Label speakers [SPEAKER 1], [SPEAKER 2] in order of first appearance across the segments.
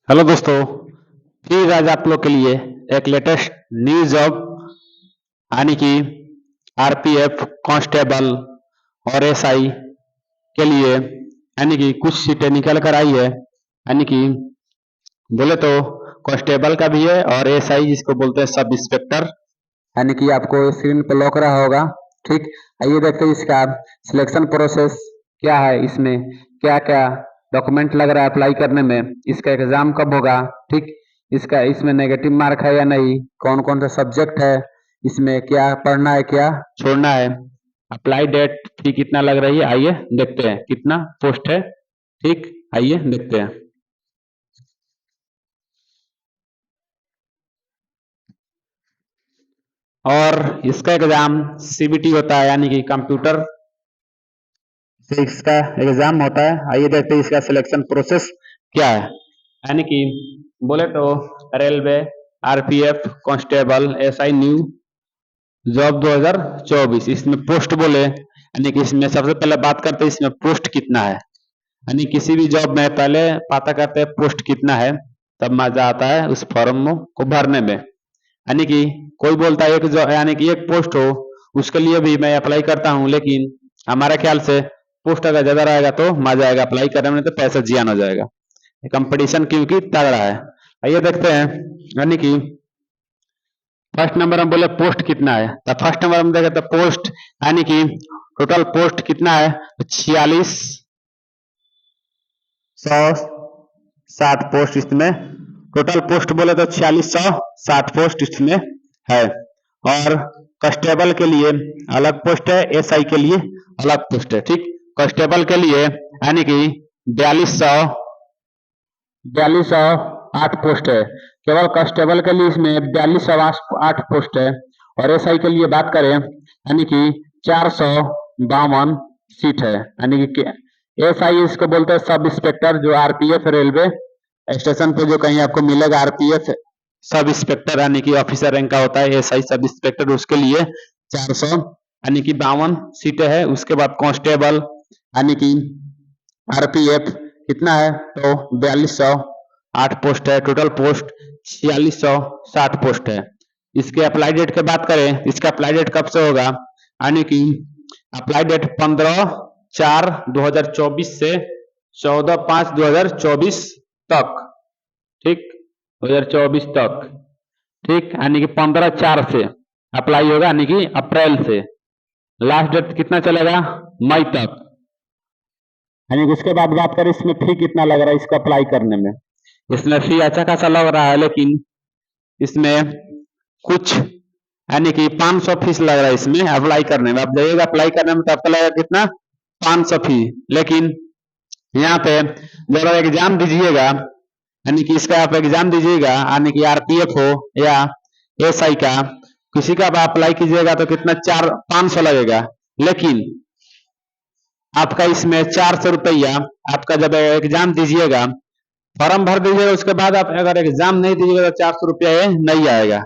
[SPEAKER 1] Hello दोस्तों, फिर आज आप लोग के लिए एक लेटेस्ट न्यू जॉब यानी कि आरपीएफ कांस्टेबल और एसआई के लिए यानी कि कुछ सीटें निकल कर आई है। यानी कि बोले तो कांस्टेबल का भी है और एसआई जिसको बोलते हैं सब इंस्पेक्टर, यानी कि आपको स्क्रीन पे लौक रहा होगा। ठीक, आइए देखते हैं इसका सिलेक्शन प्रोसेस क्या है, इसमें क्या क्या डॉक्यूमेंट लग रहा है अप्लाई करने में, इसका एग्जाम कब होगा, ठीक, इसका इसमें नेगेटिव मार्क है या नहीं, कौन कौन सा सब्जेक्ट है, इसमें क्या पढ़ना है क्या छोड़ना है, अप्लाई डेट फी कितना लग रही है, आइए देखते हैं कितना पोस्ट है। ठीक, आइए देखते हैं। और इसका एग्जाम सीबीटी होता है, यानी कि कंप्यूटर से इसका एग्जाम होता है। आइए देखते हैं इसका सिलेक्शन प्रोसेस क्या है। यानी कि बोले तो railway, RPF constable, SI new job 2024, इसमें पोस्ट बोले, यानी कि इसमें सबसे पहले बात करते हैं इसमें पोस्ट कितना है। यानी किसी भी जॉब में पहले पता करते हैं पोस्ट कितना है, तब मजा आता है उस फॉर्म को भरने में। यानी कि कोई बोलता है एक यानी कि एक पोस्ट हो, उसके लिए भी मैं अप्लाई करता हूँ, लेकिन हमारे ख्याल से पोस्ट अगर ज्यादा रहेगा तो मजा आएगा अप्लाई करने में, तो पैसा जियान हो जाएगा, कंपटीशन क्योंकि तगड़ा है। आइए देखते हैं। यानी कि फर्स्ट नंबर हम बोले पोस्ट कितना है, तो फर्स्ट नंबर हम देखे तो पोस्ट, यानी कि टोटल पोस्ट कितना है, 4660 पोस्ट इसमें टोटल पोस्ट बोले तो 4660 पोस्ट इसमें है। और कांस्टेबल के लिए अलग पोस्ट है, एसआई के लिए अलग पोस्ट है। ठीक, कांस्टेबल के लिए यानी कि 4208 पोस्ट है, केवल कांस्टेबल के लिए इसमें 4208 पोस्ट है। और एसआई के लिए बात करें यानी कि 452 सीट है। यानी कि एसआई इसको बोलते हैं सब इंस्पेक्टर, जो आरपीएफ रेलवे स्टेशन पे जो कहीं आपको मिलेगा आरपीएफ सब इंस्पेक्टर यानी कि ऑफिसर रैंक का होता है एसआई सब इंस्पेक्टर, उसके लिए 400 यानी कि 52 सीटें है। उसके बाद कांस्टेबल यानी कि आरपीएफ कितना है तो 4208 पोस्ट है, टोटल पोस्ट 4660 पोस्ट है। इसके अप्लाई डेट की बात करें, इसका अप्लाई डेट कब से होगा, यानी कि अप्लाई डेट 15/4/2024 से 14/5/2024 तक। ठीक, 2024 तक। ठीक, यानी कि 15/4 से अप्लाई होगा, यानी कि अप्रैल से। लास्ट डेट कितना चलेगा, मई तक। यानी कि उसके बाद बात करें इसमें फी कितना लग रहा है इसको अप्लाई करने में, इसमें फी अच्छा खासा लग रहा है, लेकिन इसमें कुछ यानी कि 500 फीस लग रहा है इसमें अप्लाई करने में। आप जाइएगा अप्लाई करने में तो आपका लगेगा कितना, 500 फी। लेकिन यहाँ पे जब आप एग्जाम दीजिएगा, यानी कि इसका आप एग्जाम दीजिएगा, यानी कि आरपीएफ हो या एसआई का, किसी का आप अप्लाई कीजिएगा तो कितना 500 लगेगा। लेकिन आपका इसमें 400 रुपया आपका जब एग्जाम दीजिएगा, फॉर्म भर दीजिएगा, उसके बाद आप अगर एग्जाम नहीं दीजिएगा तो 400 रुपया नहीं आएगा।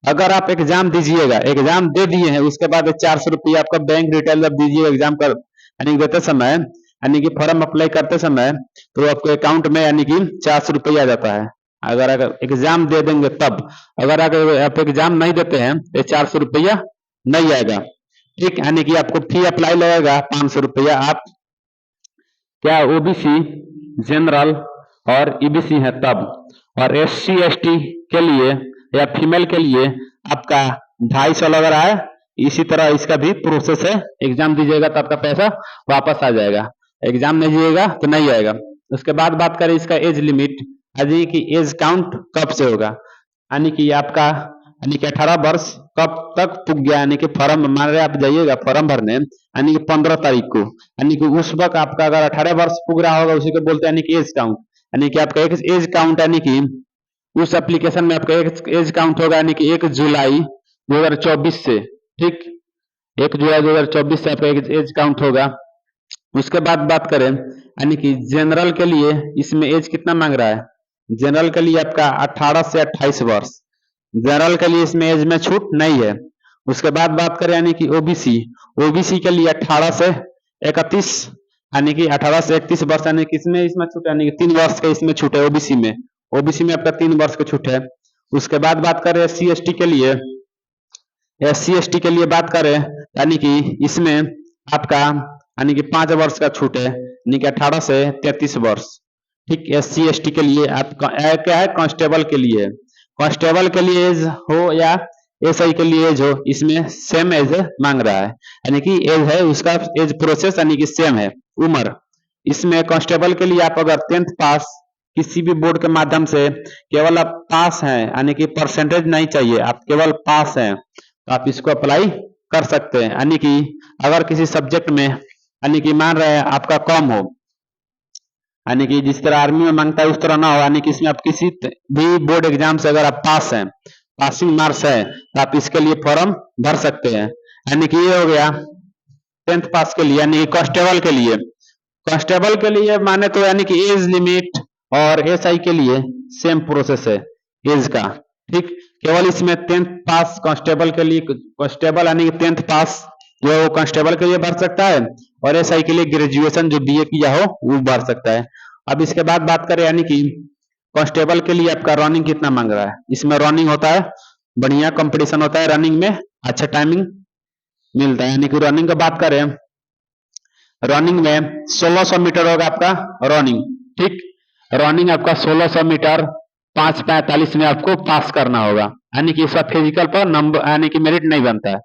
[SPEAKER 1] अगर आप एग्जाम दीजिएगा, एग्जाम दे दिए हैं, उसके बाद 400 रुपया आपका बैंक डिटेल जब दीजिएगा एग्जाम कर यानी देते समय, यानी कि फॉर्म अप्लाई करते समय, तो आपके अकाउंट में यानी कि 400 रुपया आ जाता है। अगर एग्जाम दे देंगे तब, अगर आप एग्जाम नहीं देते हैं तो 400 रुपया नहीं आएगा। ठीक, यानी कि आपको फी अप्लाई लगेगा 500 रुपया। आप क्या ओबीसी, जनरल और ईबीसी है तब, और एससी एसटी के लिए या फीमेल के लिए आपका 250 लग रहा है। इसी तरह इसका भी प्रोसेस है, एग्जाम दीजिएगा तो आपका पैसा वापस आ जाएगा, एग्जाम नहीं दीजिएगा तो नहीं आएगा। उसके बाद बात करें इसका एज लिमिट, यानी कि एज काउंट कब से होगा, यानी कि आपका यानी कि 18 वर्ष कब तक पुग गया, यानी कि फॉर्म मान रहे आप जाइएगा फॉर्म भरने, यानी कि 15 तारीख को, यानी कि उस वक्त आपका अगर 18 वर्ष पुग रहा होगा, उसी को बोलते हैं यानी कि एज काउंट। यानी कि आपका एज काउंट यानी कि उस एप्लीकेशन में आपका एज काउंट होगा, यानी कि 1 जुलाई 2024 से। ठीक, 1 जुलाई 2024 से आपका एज काउंट होगा। उसके बाद बात करें यानी कि जनरल के लिए इसमें एज कितना मांग रहा है, जनरल के लिए आपका 18 से 28 वर्ष, जनरल के लिए इसमें एज में छूट नहीं है। उसके बाद बात करें यानी कि ओबीसी, ओबीसी के लिए 18 से 31 यानी कि 18 से 31 वर्ष, यानी कि इसमें छूट, यानी कि 3 वर्ष का इसमें छूट है ओबीसी में। ओबीसी में आपका 3 वर्ष की छूट है। उसके बाद बात करें एससी एसटी के लिए, एससी एसटी के लिए बात करें यानी कि इसमें आपका यानी कि 5 वर्ष का छूट है, यानी कि 18 से 33 वर्ष। ठीक, एससी एसटी के लिए आपका क्या है, कांस्टेबल के लिए, कांस्टेबल के लिए एज हो या एसआई के लिए एज हो, इसमें सेम एज मांग रहा है, यानी कि एज है उसका, एज प्रोसेस यानी कि सेम है उम्र। इसमें कांस्टेबल के लिए आप अगर 10th पास किसी भी बोर्ड के माध्यम से केवल आप पास हैं, यानी कि परसेंटेज नहीं चाहिए, आप केवल पास हैं, तो आप इसको अप्लाई कर सकते हैं। यानी कि अगर किसी सब्जेक्ट में यानी कि मान रहे हैं आपका कम हो, यानी कि जिस तरह आर्मी में मांगता है उस तरह ना हो, यानी कि इसमें आप किसी भी बोर्ड एग्जाम से अगर आप पास हैं, पासिंग मार्क्स है, तो आप इसके लिए फॉर्म भर सकते हैं। यानी कि ये हो गया 10th पास के लिए, यानी कि कांस्टेबल के लिए। कांस्टेबल के लिए माने तो यानी कि एज लिमिट और एसआई के लिए सेम प्रोसेस है एज का। ठीक, केवल इसमें 10th पास कांस्टेबल के लिए, कांस्टेबल यानी कि 10th पास जो है वो कांस्टेबल के लिए भर सकता है, और एसआई के लिए ग्रेजुएशन जो बीए किया हो वो भर सकता है। अब इसके बाद बात करें यानी कि कांस्टेबल के लिए आपका रनिंग कितना मांग रहा है। इसमें रनिंग होता है, बढ़िया कंपटीशन होता है रनिंग में, अच्छा टाइमिंग मिलता है। यानी कि रनिंग की बात करें, रनिंग में 1600 मीटर होगा आपका रनिंग। ठीक, रनिंग आपका 1600 मीटर 5:45 में आपको पास करना होगा, यानी कि इसका फिजिकल पर नंबर यानी कि मेरिट नहीं बनता है,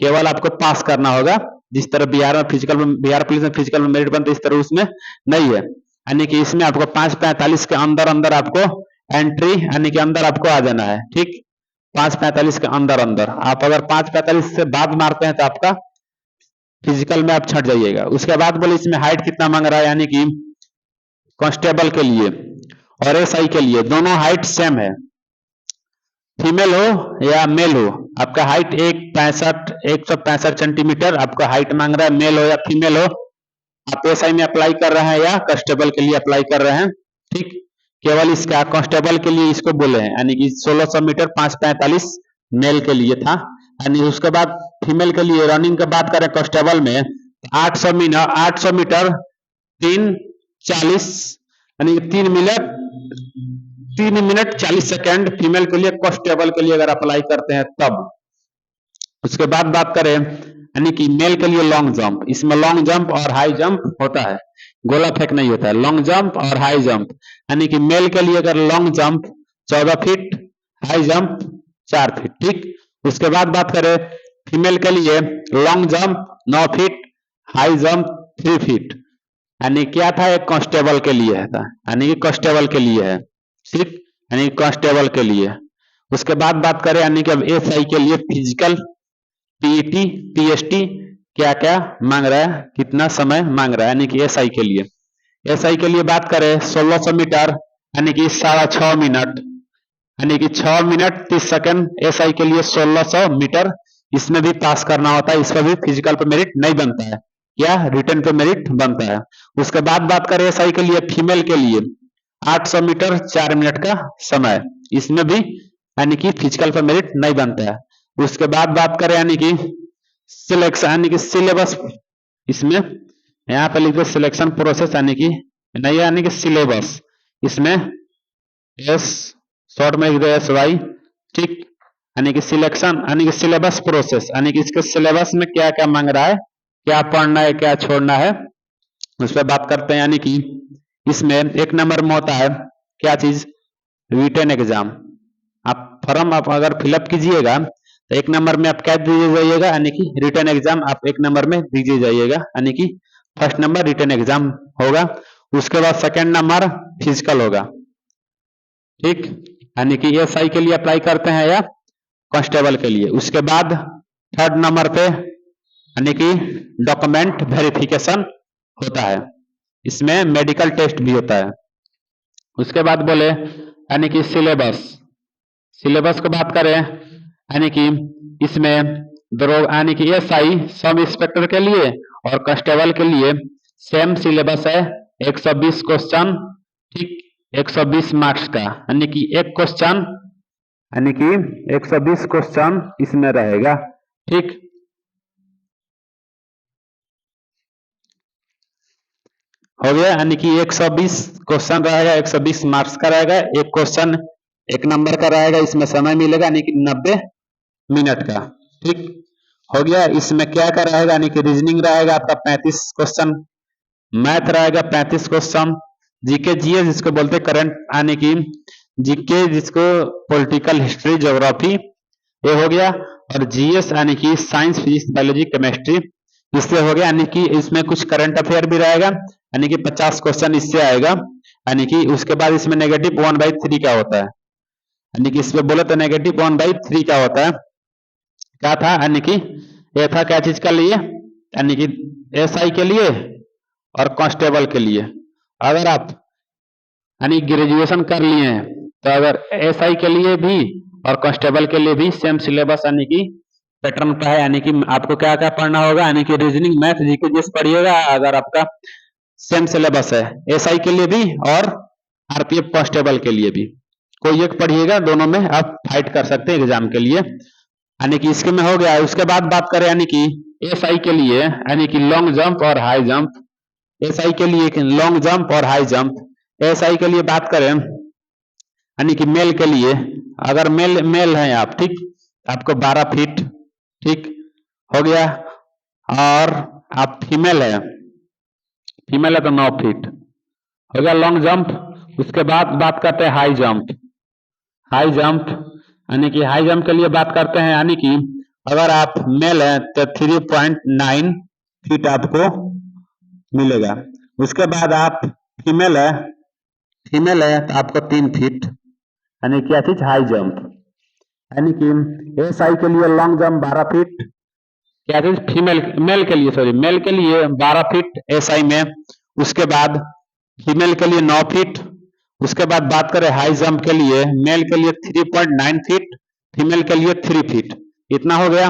[SPEAKER 1] केवल आपको पास करना होगा। जिस तरह बिहार में फिजिकल में, बिहार पुलिस में फिजिकल में मेरिट बनता है, इस तरह उसमें नहीं है। यानी कि इसमें आपको 5:45 के अंदर अंदर आपको एंट्री यानी कि अंदर आपको आ जाना है। ठीक, 5:45 के अंदर अंदर, आप अगर 5:45 से बाद मारते हैं तो आपका फिजिकल में आप छट जाइएगा। उसके बाद बोले इसमें हाइट कितना मांग रहा है, यानी कि कांस्टेबल के लिए और एसआई के लिए दोनों हाइट सेम है, फीमेल हो या मेल हो, आपका हाइट 165 सेंटीमीटर आपका हाइट मांग रहा है, मेल हो या फीमेल हो। आप एसआई में अप्लाई कर रहे हैं या कांस्टेबल के लिए अप्लाई कर रहे हैं। ठीक, केवल इसका कांस्टेबल के लिए इसको बोले हैं, यानी कि 1600 मीटर 5:45 मेल के लिए था। यानी उसके बाद फीमेल के लिए रनिंग की बात करें कांस्टेबल में 800 मीटर 3:40 यानी 3 मिनट 40 सेकेंड फीमेल के लिए, कांस्टेबल के लिए अगर अप्लाई करते हैं तब। उसके बाद बात करें यानी कि मेल के लिए लॉन्ग जंप, इसमें लॉन्ग जंप और हाई जंप होता है, गोला फेंक नहीं होता है, लॉन्ग जंप और हाई जंप। यानी कि मेल के लिए अगर long jump 14 feet, high jump 4 feet. ठीक, उसके बाद बात करें फीमेल के लिए long jump 9 feet, high jump 3 feet. यानी क्या था, एक कांस्टेबल के लिए था, यानी कि कांस्टेबल के लिए है। ठीक, यानी कांस्टेबल के लिए। उसके बाद बात करें यानी कि अब एसआई के लिए फिजिकल, पीईटी, पीएसटी क्या क्या मांग रहा है, कितना समय मांग रहा है, यानी कि एसआई के लिए। एसआई के लिए बात करें 1600 मीटर यानी कि 6.5 मिनट, यानी कि 6 मिनट 30 सेकंड एसआई के लिए 1600 मीटर। इसमें भी पास करना होता है, इसमें भी फिजिकल पे मेरिट नहीं बनता है, या रिटर्न पे मेरिट बनता है। उसके बाद बात करें एसआई के लिए फीमेल के लिए 800 मीटर 4 मिनट का समय, इसमें भी यानी कि फिजिकल पे मेरिट नहीं बनता है। उसके बाद बात करें यानी कि सिलेक्शन यानी कि सिलेबस, इसमें यहाँ पे लिख दो सिलेक्शन प्रोसेस यानी कि नहीं, यानी कि सिलेबस, इसमें एस शॉर्ट में लिख दो SY। ठीक, यानी कि सिलेक्शन यानी कि सिलेबस प्रोसेस, यानी कि इसके सिलेबस में क्या क्या मांग रहा है, क्या पढ़ना है क्या छोड़ना है, उस पर बात करते हैं। यानी कि इसमें 1 नंबर में होता है क्या चीज, रिटन एग्जाम। आप फॉर्म आप अगर फिलअप कीजिएगा तो 1 नंबर में आप क्या दीजिए जाइएगा, यानी कि रिटन एग्जाम आप 1 नंबर में दीजिए जाइएगा, यानी कि फर्स्ट नंबर रिटन एग्जाम होगा। उसके बाद सेकंड नंबर फिजिकल होगा। ठीक, यानी कि एसआई के लिए अप्लाई करते हैं या कांस्टेबल के लिए। उसके बाद थर्ड नंबर पे यानी कि डॉक्यूमेंट वेरिफिकेशन होता है, इसमें मेडिकल टेस्ट भी होता है। उसके बाद बोले यानी कि सिलेबस, सिलेबस की बात करें यानी कि इसमें यानी कि एसआई सब इंस्पेक्टर के लिए और कांस्टेबल के लिए सेम सिलेबस है, 120 क्वेश्चन। ठीक, 120 मार्क्स का, यानी कि एक क्वेश्चन यानी कि 120 क्वेश्चन इसमें रहेगा। ठीक, हो गया, यानी कि 120 क्वेश्चन रहेगा, 120 मार्क्स का रहेगा, एक क्वेश्चन 1 नंबर का रहेगा, इसमें समय मिलेगा यानी कि 90 मिनट का। ठीक हो गया। इसमें क्या क्या रहेगा, यानी कि रीजनिंग रहेगा आपका 35 क्वेश्चन, मैथ रहेगा 35 क्वेश्चन, जीके जीएस जिसको बोलते हैं करंट, यानी कि जीके जिसको पॉलिटिकल हिस्ट्री ज्योग्राफी, ये हो गया। और जीएस यानी कि साइंस फिजिक्स बायोलॉजी केमिस्ट्री, इससे हो गया। यानी कि इसमें कुछ करंट अफेयर भी रहेगा, यानी कि 50 क्वेश्चन इससे आएगा। यानी कि उसके बाद इसमें नेगेटिव 1/3 का होता है, यानी कि इसमें बोले तो नेगेटिव 1/3 का होता है। क्या था, यानी कि ये था क्या चीज के लिए, यानी कि एसआई के लिए और कांस्टेबल के लिए। अगर आप यानी ग्रेजुएशन कर लिए हैं तो अगर एसआई के लिए भी और कांस्टेबल के लिए भी सेम सिलेबस यानी कि पैटर्न का है, यानी कि आपको क्या क्या पढ़ना होगा, यानी कि रीजनिंग मैथ जीके जिस पढ़िएगा अगर आपका सेम सिलेबस है, एसआई के लिए भी और आरपीएफ कांस्टेबल के लिए भी, कोई एक पढ़िएगा, दोनों में आप फाइट कर सकते हैं एग्जाम के लिए। यानी कि इसके में हो गया। उसके बाद बात करें यानी कि एसआई के लिए, यानी कि लॉन्ग जंप और हाई जंप, एसआई के लिए लॉन्ग जंप और हाई जंप। एसआई के लिए बात करें यानी कि मेल के लिए, अगर मेल मेल हैं आप, ठीक, आपको 12 फीट, ठीक हो गया। और आप फीमेल है, फीमेल है तो 9 फीट हो गया लॉन्ग जंप। उसके बाद बात करते हैं हाई जंप। हाई जंप यानी कि हाई जंप के लिए बात करते हैं, यानी कि अगर आप मेल हैं तो 3.9 फीट आपको मिलेगा। उसके बाद आप फीमेल है, फीमेल है तो आपको 3 फीट, यानी क्या चीज हाई जंप। यानी कि एसआई के लिए लॉन्ग जंप 12 फीट, क्या चीज फीमेल, मेल के लिए, सॉरी मेल के लिए 12 फीट एसआई में। उसके बाद फीमेल के लिए 9 फीट। उसके बाद बात करें हाई जंप के लिए, मेल के लिए 3.9 फीट, फीमेल के लिए 3 फीट, इतना हो गया।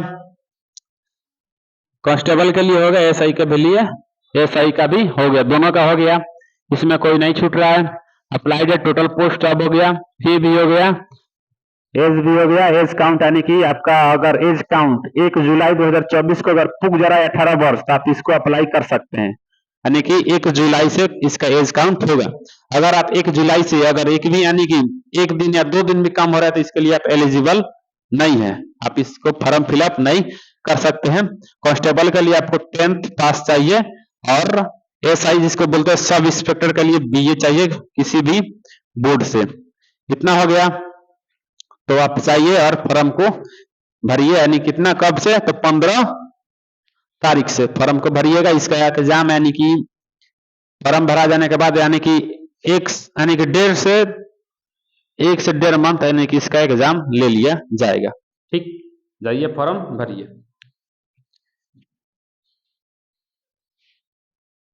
[SPEAKER 1] कांस्टेबल के लिए हो गया, एसआई के लिए, एसआई का भी हो गया, दोनों का हो गया, इसमें कोई नहीं छूट रहा है। अप्लाइड टोटल पोस्ट अब हो गया, फी भी हो गया, एज भी हो गया। एज काउंट यानी कि आपका अगर एज काउंट 1 जुलाई 2024 को अगर पुग जा रहा है 18 वर्ष तो आप इसको अप्लाई कर सकते हैं, यानी कि 1 जुलाई से इसका एज काउंट होगा। अगर आप 1 जुलाई से अगर एक भी यानी कि 1 दिन या 2 दिन भी कम हो रहा है तो इसके लिए आप एलिजिबल नहीं है, आप इसको फॉर्म फिलअप नहीं कर सकते हैं। कांस्टेबल के लिए आपको 10th पास चाहिए, और एसआई जिसको बोलते हैं सब इंस्पेक्टर के लिए बीए चाहिए किसी भी बोर्ड से। इतना हो गया, तो आप चाहिए और फॉर्म को भरिए, यानी कितना कब से, तो 15 तारीख से फॉर्म को भरिएगा। इसका एग्जाम यानी कि फॉर्म भरा जाने के बाद यानी कि एक यानी कि 1 से 1.5 मंथ यानी कि इसका एग्जाम ले लिया जाएगा। ठीक, जाइए फॉर्म भरिए।